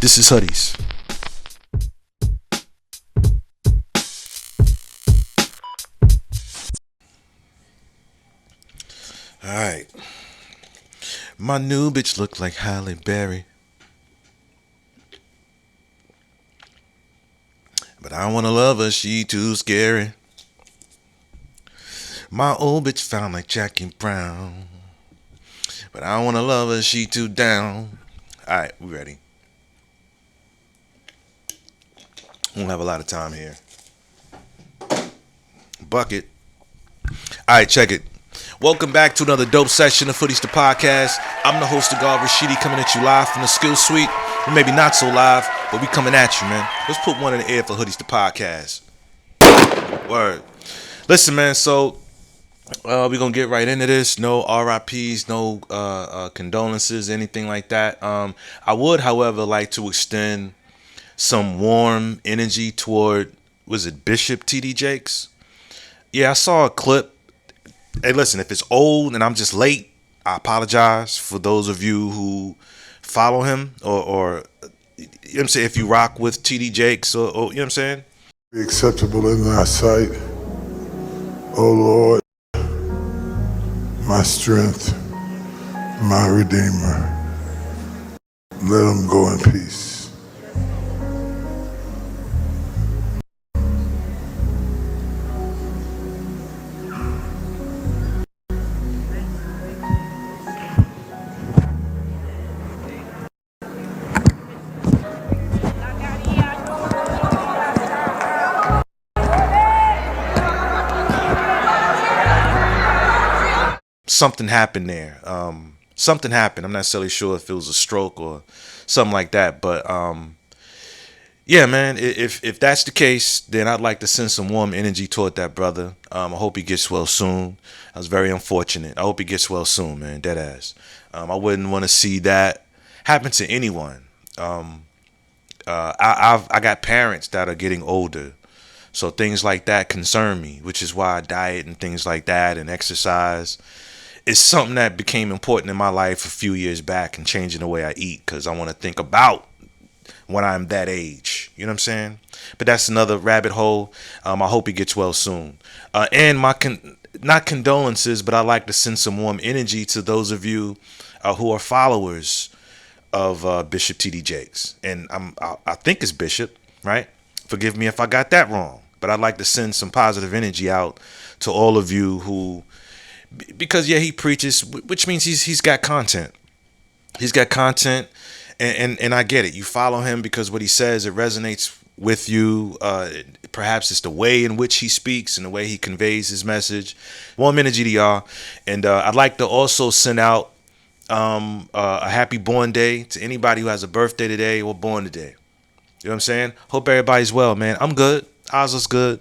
This is Hoodies. Alright. My new bitch look like Halle Berry, but I don't wanna love her, she too scary. My old bitch found like Jackie Brown, but I don't wanna love her, she too down. Alright, we ready. We don't have a lot of time here. Bucket. Alright, check it. Welcome back to another dope session of Hoodies the Podcast. I'm the host of God Rashidi, coming at you live from the Skill Suite. Or maybe not so live, but we coming at you, man. Let's put one in the air for Hoodies the Podcast. Word. Listen, man, so we're going to get right into this. No RIPs, no condolences, anything like that. I would, however, like to extend some warm energy toward, was it Bishop T.D. Jakes? Yeah, I saw a clip. Hey, listen, if it's old and I'm just late, I apologize for those of you who follow him or you know what I'm saying, if you rock with TD Jakes or you know what I'm saying? Be acceptable in thy sight, O Lord, my strength, my redeemer. Let him go in peace. Something happened there. Something happened. I'm not necessarily sure if it was a stroke or something like that. But yeah, man, if that's the case, then I'd like to send some warm energy toward that brother. I hope he gets well soon. I was very unfortunate. I hope he gets well soon, man. Dead ass. I wouldn't want to see that happen to anyone. I got parents that are getting older, so things like that concern me, which is why I diet and things like that and exercise. It's something that became important in my life a few years back and changing the way I eat, because I want to think about when I'm that age. You know what I'm saying? But that's another rabbit hole. I hope he gets well soon. And my not condolences, but I like to send some warm energy to those of you who are followers of Bishop T.D. Jakes. And I think it's Bishop, right? Forgive me if I got that wrong. But I'd like to send some positive energy out to all of you who, because yeah, he preaches, which means he's got content. He's got content, and I get it. You follow him because what he says, it resonates with you. Perhaps it's the way in which he speaks and the way he conveys his message. Warm energy to y'all. And I'd like to also send out a happy born day to anybody who has a birthday today or born today. You know what I'm saying? Hope everybody's well, man. I'm good. Ours is good.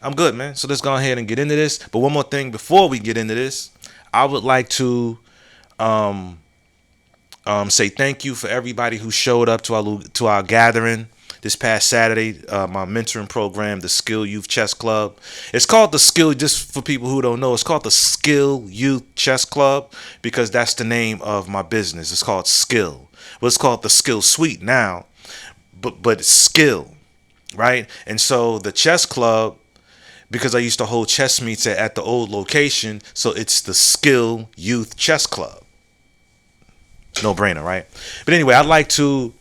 I'm good, man. So let's go ahead and get into this. But one more thing before we get into this, I would like to say thank you for everybody who showed up to our gathering this past Saturday. My mentoring program, the Skill Youth Chess Club. It's called the Skill, just for people who don't know, it's called the Skill Youth Chess Club because that's the name of my business. It's called Skill. Well, it's called the Skill Suite now, but it's Skill, right? And so the chess club, because I used to hold chess meets at the old location, so it's the Skill Youth Chess Club. No brainer, right? But anyway, I'd like to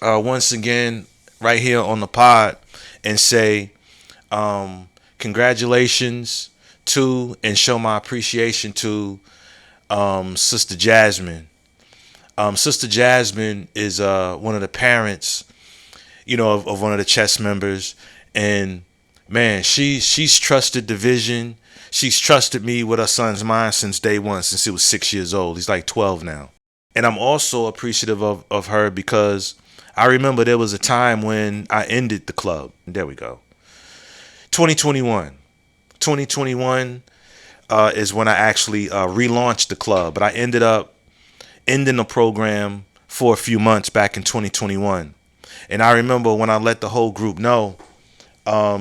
once again right here on the pod and say congratulations to and show my appreciation to Sister Jasmine. Sister Jasmine is one of the parents, you know, of one of the chess members, and man, she's trusted the vision. She's trusted me with her son's mind since day one, since he was 6 years old. He's like 12 now. And I'm also appreciative of her because I remember there was a time when I ended the club. There we go. 2021 is when I actually relaunched the club. But I ended up ending the program for a few months back in 2021. And I remember when I let the whole group know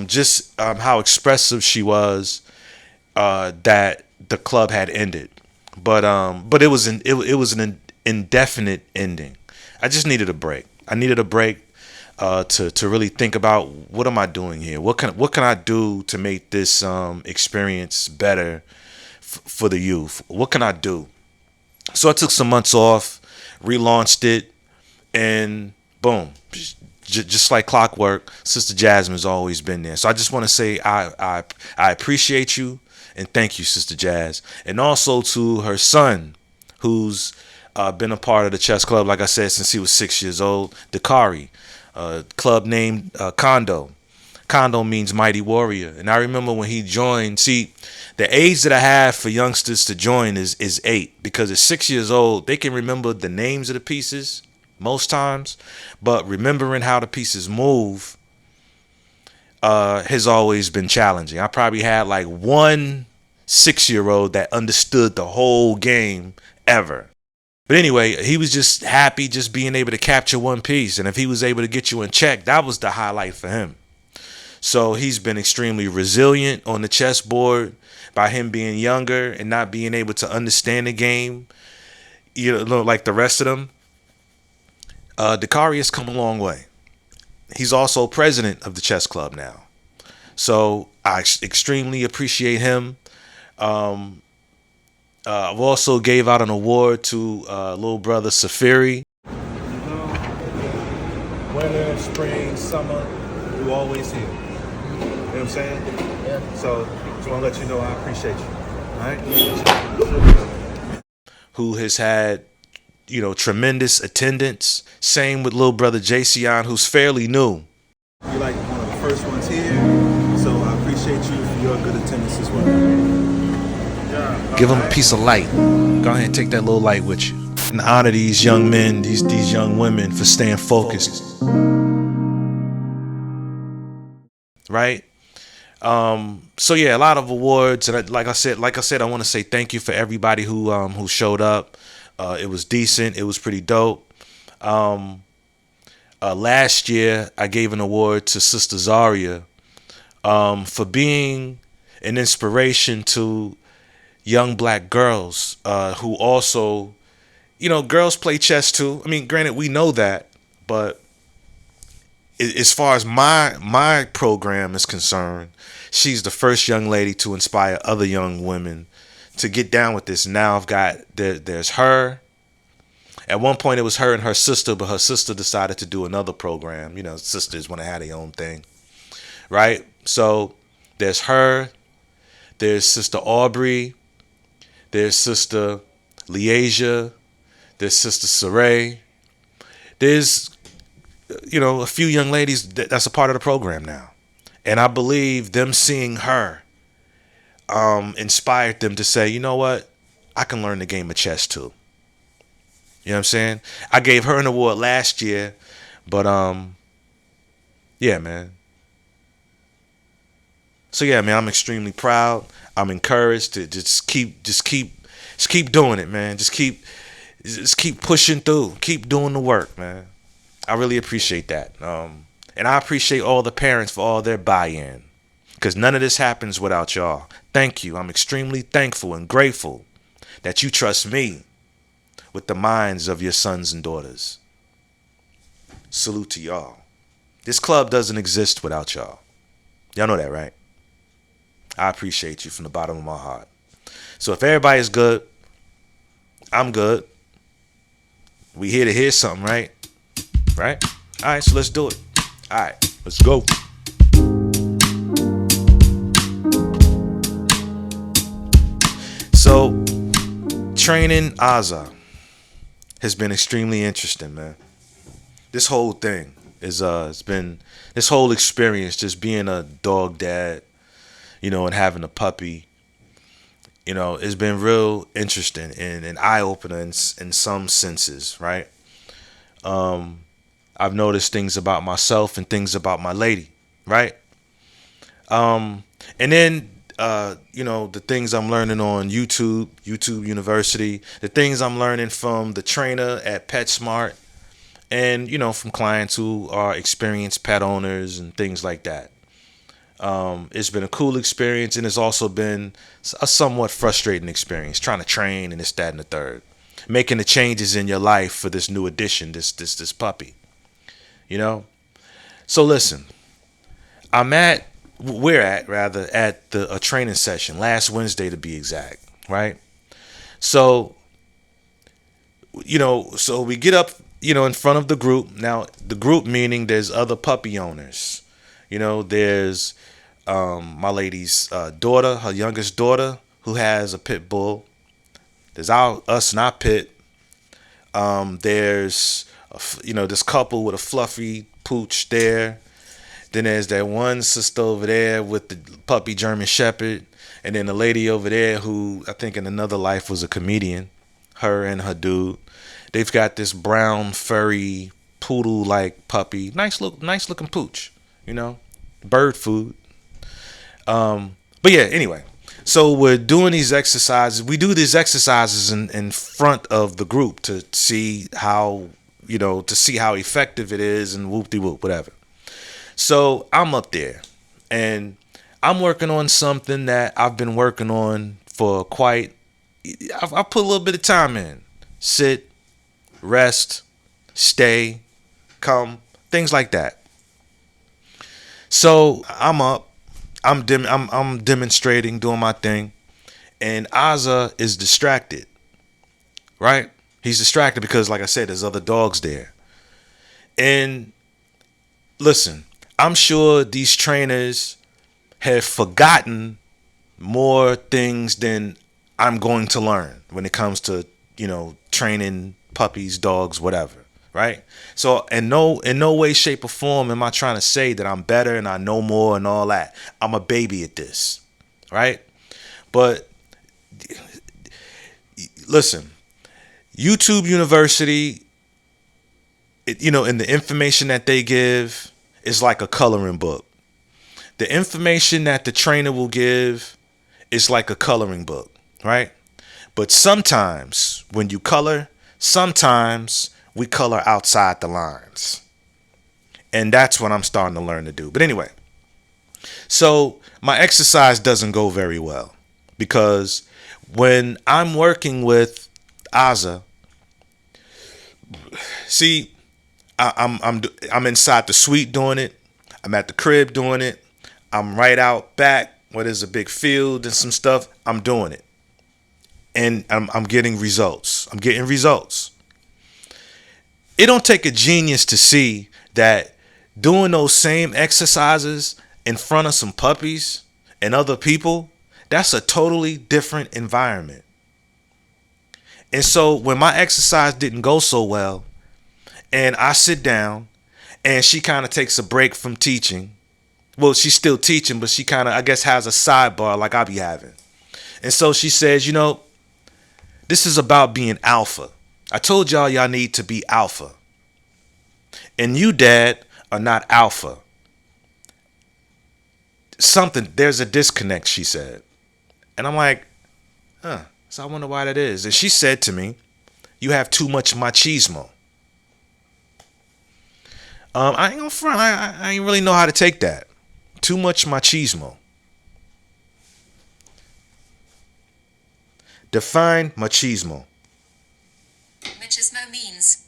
just how expressive she was, that the club had ended, but it was an indefinite ending. I just needed a break. I needed a break to really think about what am I doing here? What can I do to make this experience better for the youth? What can I do? So I took some months off, relaunched it, and boom, just like clockwork, Sister Jasmine's always been there. So I just want to say I appreciate you and thank you, Sister Jazz, and also to her son, who's been a part of the chess club, like I said, since he was 6 years old. Dakari, club named Kondo. Kondo means mighty warrior. And I remember when he joined, see, the age that I have for youngsters to join is 8, because at 6 years old, they can remember the names of the pieces most times, but remembering how the pieces move has always been challenging. I probably had like one 6-year-old that understood the whole game ever. But anyway, he was just happy just being able to capture one piece. And if he was able to get you in check, that was the highlight for him. So he's been extremely resilient on the chessboard by him being younger and not being able to understand the game, you know, like the rest of them. Dakari has come a long way. He's also president of the chess club now. So I extremely appreciate him. I've also gave out an award to little brother Safiri. Winter, spring, summer, you always here. You know what I'm saying? Yeah. So just want to let you know I appreciate you. All right. Who has had, you know, tremendous attendance. Same with little brother Jason, who's fairly new. You're like one of the first ones here, so I appreciate you for your good attendance as well. Yeah, give them a piece of light. Go ahead and take that little light with you. And honor these young men, these young women for staying focused. Right? So yeah, a lot of awards, and like I said, I want to say thank you for everybody who showed up. It was decent. It was pretty dope. Last year, I gave an award to Sister Zaria for being an inspiration to young black girls who also, you know, girls play chess too. I mean, granted, we know that, but as far as my program is concerned, she's the first young lady to inspire other young women to get down with this. Now I've got there's her. At one point it was her and her sister, but her sister decided to do another program. You know, sisters want to have their own thing, right? So there's her, there's Sister Aubrey, there's Sister Liasia, there's Sister Saray. There's, you know, a few young ladies that's a part of the program now. And I believe them seeing her inspired them to say, you know what? I can learn the game of chess too. You know what I'm saying? I gave her an award last year, but yeah, man. So yeah, man, I'm extremely proud. I'm encouraged to just keep doing it, man. Just keep pushing through. Keep doing the work, man. I really appreciate that. And I appreciate all the parents for all their buy-in, because none of this happens without y'all. Thank you. I'm extremely thankful and grateful that you trust me with the minds of your sons and daughters. Salute to y'all. This club doesn't exist without y'all. Y'all know that, right? I appreciate you from the bottom of my heart. So if everybody's good, I'm good. We here to hear something, right? Right? All right, so let's do it. All right, let's go. So, training Azza has been extremely interesting, man. This whole thing is it's been this whole experience, just being a dog dad, you know, and having a puppy, you know, it's been real interesting and an eye opener in some senses, right? I've noticed things about myself and things about my lady, right? And then you know, the things I'm learning on YouTubeuniversity, the things I'm learning from the trainer at PetSmart, and, you know, from clients who are experienced pet owners and things like that. It's been a cool experience, and it's also been a somewhat frustrating experience trying to train and this, that, and the third, making the changes in your life for this new addition, this puppy. you know. So listen, we're at rather at a training session last Wednesday to be exact, right? So, so we get up, in front of the group. Now, the group meaning there's other puppy owners. There's my lady's daughter, her youngest daughter, who has a pit bull. There's us and our pit. There's this couple with a fluffy pooch there. Then there's that one sister over there with the puppy German Shepherd. And then the lady over there who I think in another life was a comedian. Her and her dude. They've got this brown, furry, poodle-like puppy. Nice looking pooch. Bird food. But yeah, anyway. So we're doing these exercises. We do these exercises in front of the group to see how, effective it is and whoop-de-whoop, whatever. So I'm up there and I'm working on something that I've been working on for I put a little bit of time in. Sit, rest, stay, come, things like that. So I'm up, I'm demonstrating, doing my thing, and Azza is distracted, right? He's distracted because, like I said, there's other dogs there. And listen, I'm sure these trainers have forgotten more things than I'm going to learn when it comes to, training puppies, dogs, whatever, right? So in no way, shape, or form am I trying to say that I'm better and I know more and all that. I'm a baby at this, right? But listen, YouTube University, and the information that they give is like a coloring book. The information that the trainer will give is like a coloring book, right? But sometimes when you color, sometimes we color outside the lines. And that's what I'm starting to learn to do. But anyway, so my exercise doesn't go very well because when I'm working with Azza, see, I'm inside the suite doing it. I'm at the crib doing it. I'm right out back where there's a big field and some stuff. I'm doing it. And I'm getting results. I'm getting results. It don't take a genius to see that doing those same exercises in front of some puppies and other people, that's a totally different environment. And so when my exercise didn't go so well, and I sit down and she kind of takes a break from teaching. Well, she's still teaching, but she kind of, I guess, has a sidebar like I be having. And so she says, this is about being alpha. I told y'all need to be alpha. And you, Dad, are not alpha. There's a disconnect, she said. And I'm like, so I wonder why that is. And she said to me, you have too much machismo. I ain't gonna front. I ain't really know how to take that. Too much machismo. Define machismo. Machismo means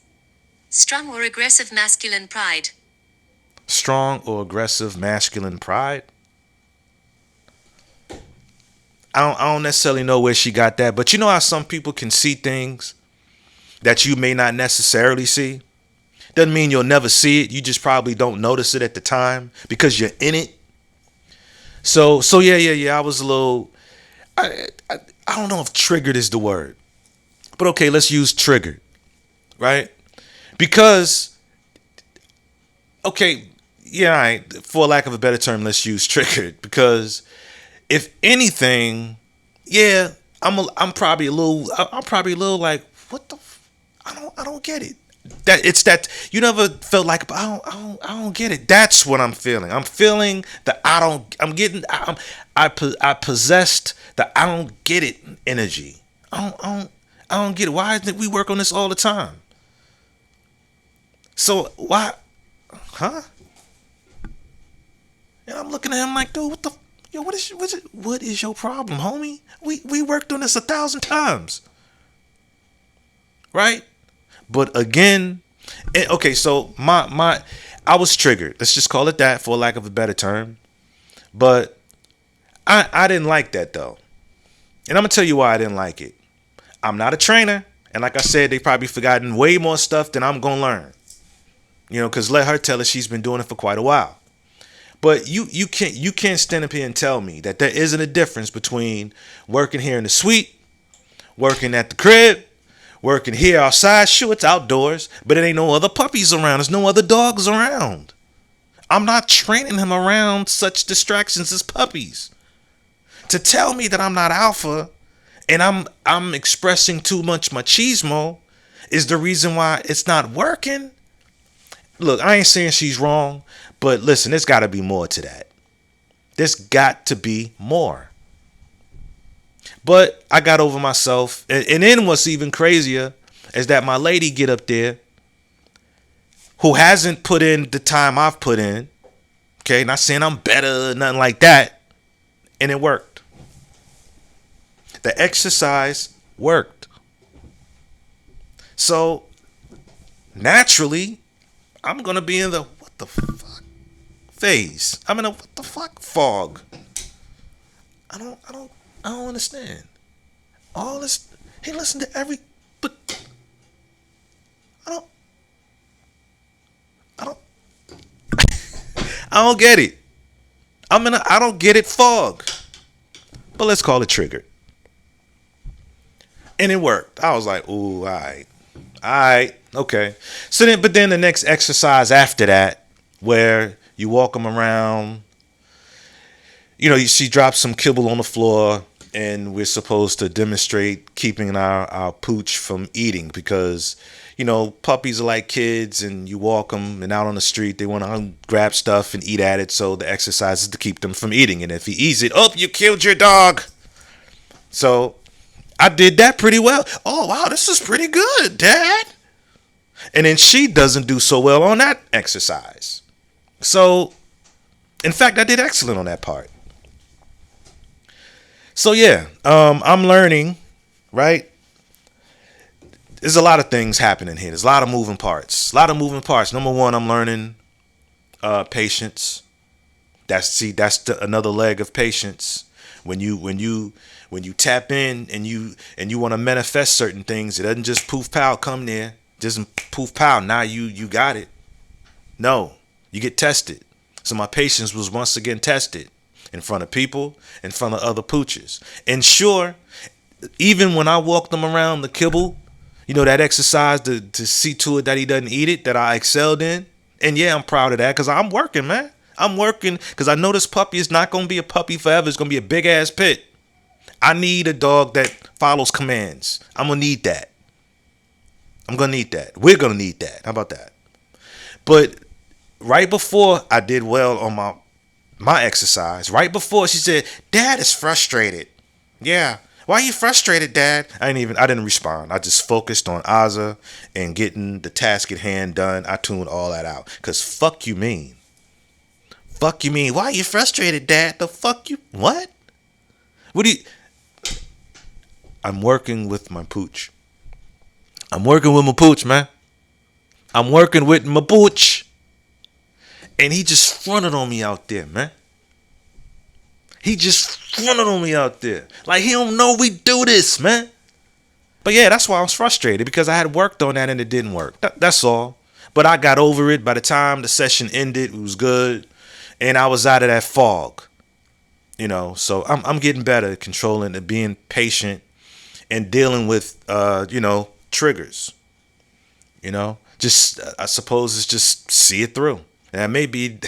strong or aggressive masculine pride. Strong or aggressive masculine pride? I don't necessarily know where she got that, but you know how some people can see things that you may not necessarily see? Doesn't mean you'll never see it. You just probably don't notice it at the time because you're in it. So yeah. I was a little, I don't know if triggered is the word, but okay, let's use triggered, right? Because, okay, yeah, all right, for lack of a better term, let's use triggered because if anything, yeah, I'm probably a little like, what the, I don't get it. That you never felt like I don't get it. That's what I'm feeling. I'm feeling that I possessed the I don't get it energy. I don't get it. Why isn't we work on this all the time? So why, huh? And I'm looking at him like, dude, what is your problem, homie? We worked on this 1,000 times, right? But again, And, okay, so I was triggered. Let's just call it that for lack of a better term. But I didn't like that though. And I'm gonna tell you why I didn't like it. I'm not a trainer, and like I said, they probably forgotten way more stuff than I'm gonna learn. You know, because let her tell us she's been doing it for quite a while. But you can't stand up here and tell me that there isn't a difference between working here in the suite, working at the crib, working here outside. Sure, it's outdoors, but it ain't no other puppies around. There's no other dogs around. I'm not training him around such distractions as puppies. To tell me that I'm not alpha and I'm expressing too much machismo is the reason why it's not working. Look, I ain't saying she's wrong, but listen, there's got to be more to that. There's got to be more. But I got over myself. And then what's even crazier is that my lady get up there who hasn't put in the time I've put in. Okay, not saying I'm better, nothing like that. And it worked. The exercise worked. So naturally, I'm going to be in the what the fuck phase. I'm in a what the fuck fog. I don't understand. All this, he listened to every, but I don't I don't get it. I don't get it fog. But let's call it triggered. And it worked. I was like, ooh, all right, okay. So then the next exercise after that, where you walk them around, you know, she drops some kibble on the floor, and we're supposed to demonstrate keeping our pooch from eating because, you know, puppies are like kids, and you walk them, and out on the street, they want to grab stuff and eat at it. So the exercise is to keep them from eating. And if he eats it, oh, you killed your dog. So I did that pretty well. Oh, wow, this is pretty good, Dad. And then she doesn't do so well on that exercise. So, in fact, I did excellent on that part. So, yeah, I'm learning, right? There's a lot of things happening here. There's a lot of moving parts. Number one, I'm learning patience. That's another leg of patience. When you tap in and you want to manifest certain things, it doesn't just poof pow come there. Just poof pow. Now you got it. No, you get tested. So my patience was once again tested in front of people, in front of other pooches. And sure, even when I walked them around the kibble, you know, that exercise to see to it that he doesn't eat it, that I excelled in. And yeah, I'm proud of that because I'm working, man. I'm working because I know this puppy is not going to be a puppy forever. It's going to be a big ass pit. I need a dog that follows commands. I'm going to need that. I'm going to need that. We're going to need that. How about that? But right before I did well on my exercise, right before she said, Dad is frustrated. Yeah. Why are you frustrated, Dad? I didn't respond. I just focused on Azza and getting the task at hand done. I tuned all that out. Because fuck you mean. Fuck you mean. Why are you frustrated, Dad? The fuck you. What? What do you. I'm working with my pooch. I'm working with my pooch, man. I'm working with my pooch. And he just fronted on me out there, man. He just fronted on me out there. Like he don't know we do this, man. But yeah, that's why I was frustrated because I had worked on that and it didn't work. That's all. But I got over it. By the time the session ended, it was good. And I was out of that fog. You know, so I'm getting better at controlling and being patient and dealing with, triggers. You know, just I suppose it's just see it through. And that may be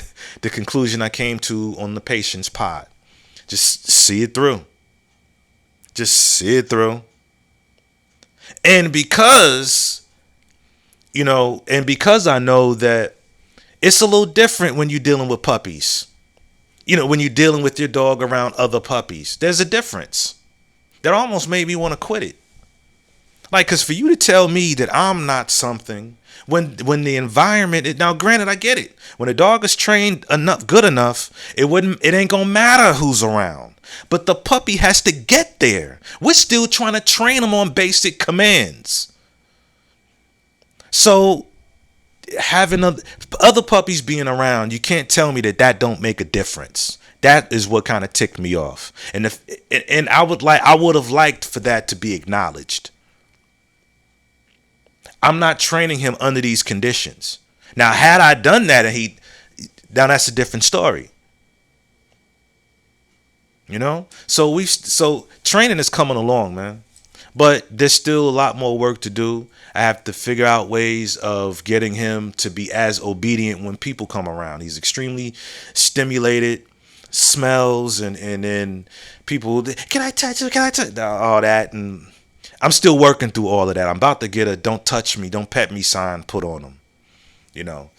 the conclusion I came to on the patience pod. Just see it through. Just see it through. And because I know that it's a little different when you're dealing with puppies. You know, when you're dealing with your dog around other puppies, there's a difference. That almost made me want to quit it. Like, because for you to tell me that I'm not something when the environment, now granted, I get it. When a dog is trained good enough, it ain't gonna matter who's around. But the puppy has to get there. We're still trying to train them on basic commands. So having other puppies being around, you can't tell me that don't make a difference. That is what kind of ticked me off. And I would have liked for that to be acknowledged. I'm not training him under these conditions. Now, had I done that now that's a different story. You know? So training is coming along, man. But there's still a lot more work to do. I have to figure out ways of getting him to be as obedient when people come around. He's extremely stimulated, smells, and then people, can I touch him? Can I touch all that? And I'm still working through all of that. I'm about to get a don't touch me, don't pet me sign put on him. You know.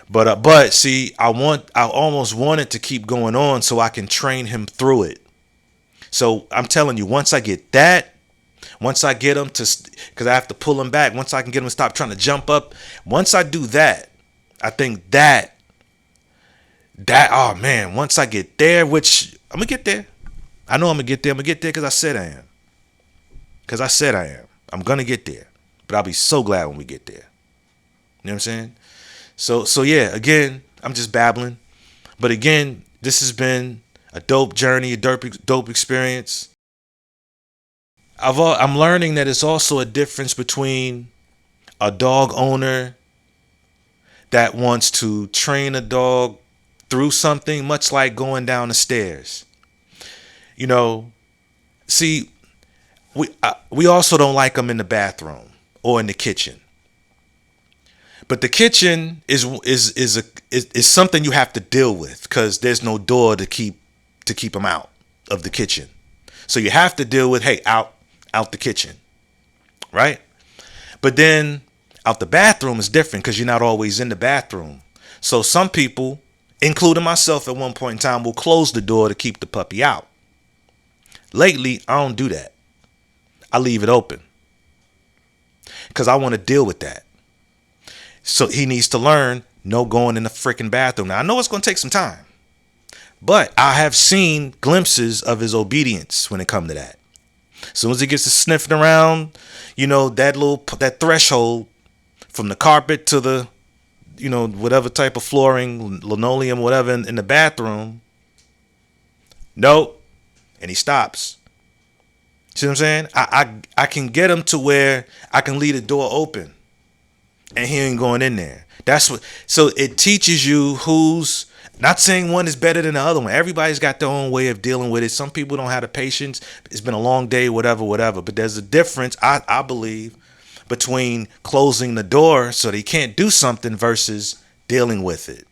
But see, I almost want it to keep going on so I can train him through it. So I'm telling you, once I get him to, because I have to pull him back. Once I can get him to stop trying to jump up. Once I do that, I think that, oh man, once I get there, which I'm going to get there. I know I'm going to get there. I'm going to get there because I said I am. I'm going to get there. But I'll be so glad when we get there. You know what I'm saying? So yeah, again, I'm just babbling. But again, this has been a dope journey, a dope experience. I'm learning that it's also a difference between a dog owner that wants to train a dog through something, much like going down the stairs. You know, see, we also don't like them in the bathroom or in the kitchen. But the kitchen is something you have to deal with because there's no door to keep them out of the kitchen. So you have to deal with, hey, out the kitchen, right? But then out the bathroom is different because you're not always in the bathroom. So some people, including myself at one point in time, will close the door to keep the puppy out. Lately, I don't do that. I leave it open because I want to deal with that. So he needs to learn no going in the freaking bathroom. Now, I know it's going to take some time, but I have seen glimpses of his obedience when it comes to that. As soon as he gets to sniffing around, you know, that threshold from the carpet to the, you know, whatever type of flooring, linoleum, whatever in the bathroom. Nope. And he stops. See what I'm saying? I can get him to where I can leave the door open and he ain't going in there. So it teaches you who's, not saying one is better than the other one. Everybody's got their own way of dealing with it. Some people don't have the patience. It's been a long day, whatever. But there's a difference, I believe, between closing the door so they can't do something versus dealing with it.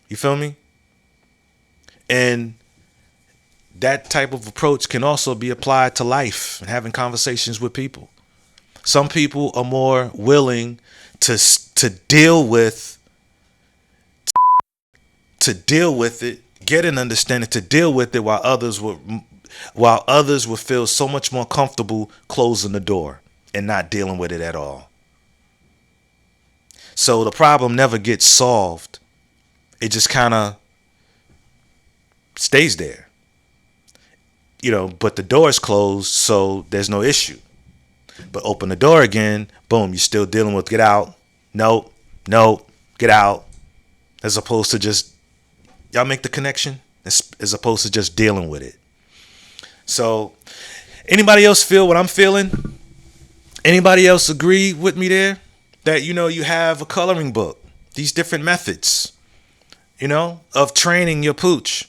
You feel me? And that type of approach can also be applied to life and having conversations with people. Some people are more willing to deal with it, get an understanding, to deal with it, while others would feel so much more comfortable closing the door and not dealing with it at all. So the problem never gets solved. It just kind of stays there. You know, but the door is closed, so there's no issue. But open the door again, boom, you're still dealing with get out. Nope, get out. As opposed to just, y'all make the connection? As opposed to just dealing with it. So, anybody else feel what I'm feeling? Anybody else agree with me there? That, you know, you have a coloring book. These different methods, you know, of training your pooch.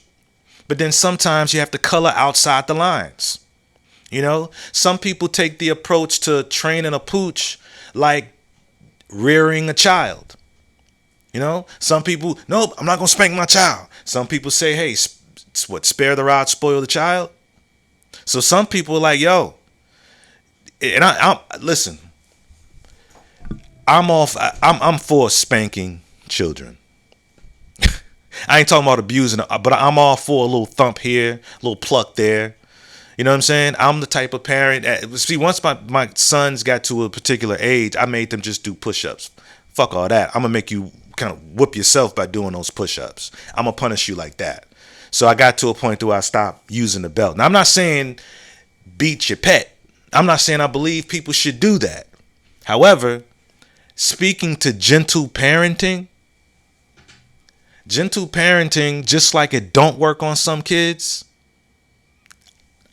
But then sometimes you have to color outside the lines. You know, some people take the approach to training a pooch like rearing a child. You know, some people, nope, I'm not going to spank my child. Some people say, hey, spare the rod, spoil the child. So some people are like, yo, and I listen, I'm for spanking children. I ain't talking about abusing, but I'm all for a little thump here, a little pluck there. You know what I'm saying? I'm the type of parent see, once my sons got to a particular age, I made them just do push-ups. Fuck all that. I'm going to make you kind of whoop yourself by doing those push-ups. I'm going to punish you like that. So I got to a point where I stopped using the belt. Now, I'm not saying beat your pet. I'm not saying I believe people should do that. However, speaking to gentle parenting, just like it don't work on some kids,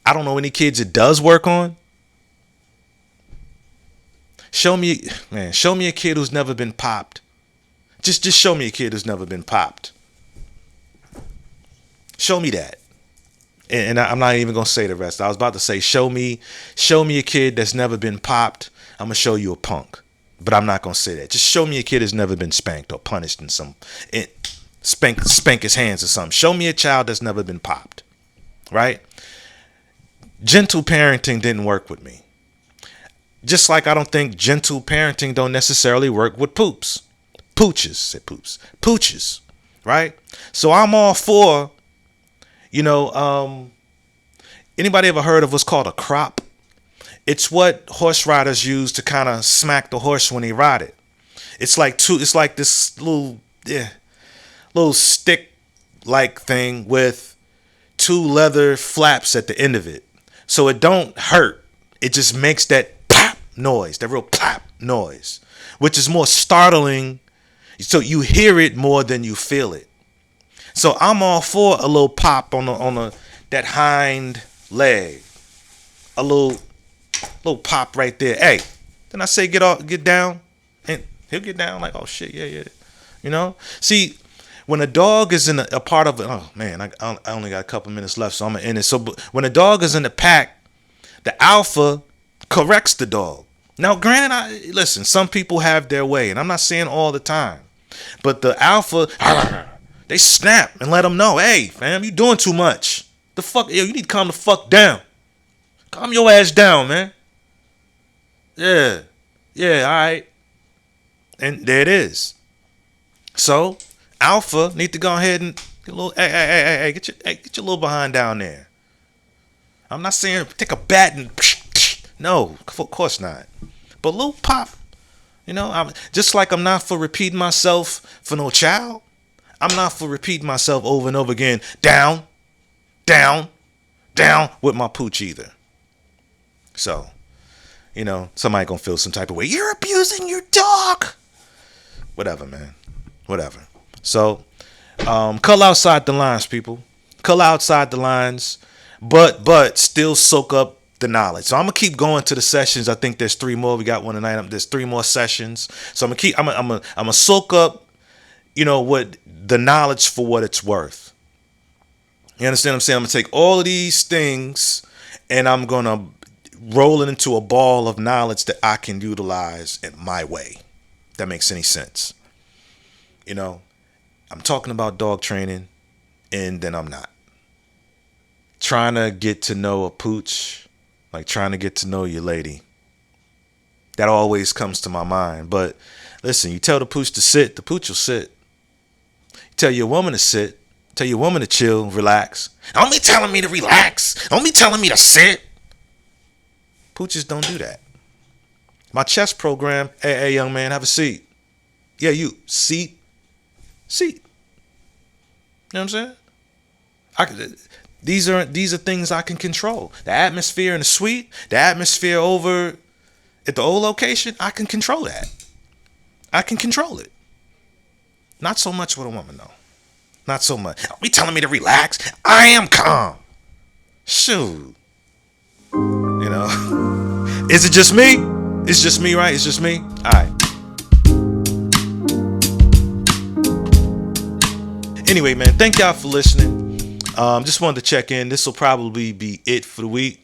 I don't know any kids it does work on. Show me a kid who's never been popped. Just show me a kid who's never been popped. Show me that. And I'm not even gonna say the rest. I was about to say, show me a kid that's never been popped. I'm gonna show you a punk. But I'm not gonna say that. Just show me a kid that's never been spanked or punished in spank his hands or something. Show me a child that's never been popped. Right? Gentle parenting didn't work with me. Just like I don't think gentle parenting don't necessarily work with pooches, right? So I'm all for, anybody ever heard of what's called a crop? It's what horse riders use to kind of smack the horse when they ride it. It's like this little stick like thing with two leather flaps at the end of it. So it don't hurt. It just makes that pop noise, that real pop noise, which is more startling. So you hear it more than you feel it. So I'm all for a little pop on that hind leg, a little pop right there. Hey, then I say get down, and he'll get down like, oh shit, yeah. See, when a dog is in a part of it, oh man, I only got a couple minutes left, so I'm gonna end it. So when a dog is in the pack, the alpha corrects the dog. Now, granted, listen, some people have their way, and I'm not saying all the time, but the alpha, they snap and let them know, hey, fam, you doing too much. The fuck, you need to calm the fuck down. Calm your ass down, man. Yeah, all right. And there it is. So, alpha need to go ahead and get a little, hey, get your little behind down there. I'm not saying take a bat and no, of course not. But a little pop, I'm just like I'm not for repeating myself for no child. I'm not for repeating myself over and over again. Down with my pooch either. So, somebody gonna feel some type of way. You're abusing your dog. Whatever, man. Whatever. So, cull outside the lines, people. Cull outside the lines, but still soak up the knowledge. So I'm gonna keep going to the sessions. I think there's 3 more. We got one tonight. There's 3 more sessions. So I'm gonna soak up, what the knowledge for what it's worth. You understand what I'm saying? I'm gonna take all of these things and I'm gonna roll it into a ball of knowledge that I can utilize in my way. If that makes any sense. I'm talking about dog training, and then I'm not. Trying to get to know a pooch, like trying to get to know your lady. That always comes to my mind. But listen, you tell the pooch to sit, the pooch will sit. You tell your woman to sit, tell your woman to chill, relax. Don't be telling me to relax. Don't be telling me to sit. Pooches don't do that. My chess program, hey, young man, have a seat. Yeah, you, seat. You know what I'm saying? These are things I can control. The atmosphere in the suite, the atmosphere over at the old location, I can control that. I can control it. Not so much with a woman, though. Not so much. Be telling me to relax. I am calm. Shoot. Is it just me? It's just me, right? It's just me? All right. Anyway, man, thank y'all for listening. Just wanted to check in. This will probably be it for the week.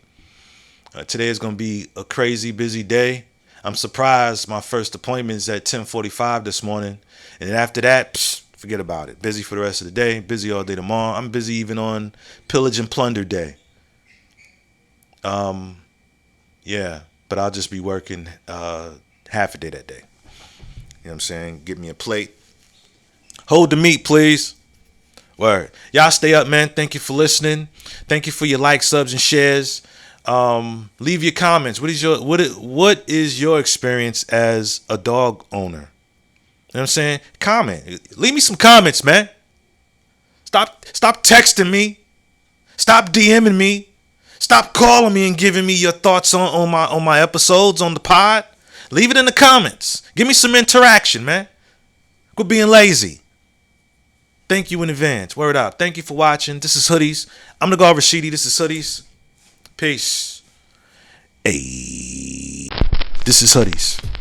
Today is going to be a crazy busy day. I'm surprised my first appointment is at 10:45 this morning. And then after that, forget about it. Busy for the rest of the day. Busy all day tomorrow. I'm busy even on pillage and plunder day. Yeah, but I'll just be working half a day that day. You know what I'm saying? Give me a plate. Hold the meat, please. Word. Y'all stay up, man. Thank you for listening. Thank you for your likes, subs, and shares. Leave your comments. What is your experience as a dog owner? You know what I'm saying? Comment. Leave me some comments, man. Stop texting me. Stop DMing me. Stop calling me and giving me your thoughts on my episodes on the pod. Leave it in the comments. Give me some interaction, man. Quit being lazy. Thank you in advance. Word out. Thank you for watching. This is Hoodies. I'm the guy Rashidi. This is Hoodies. Peace. Hey. This is Hoodies.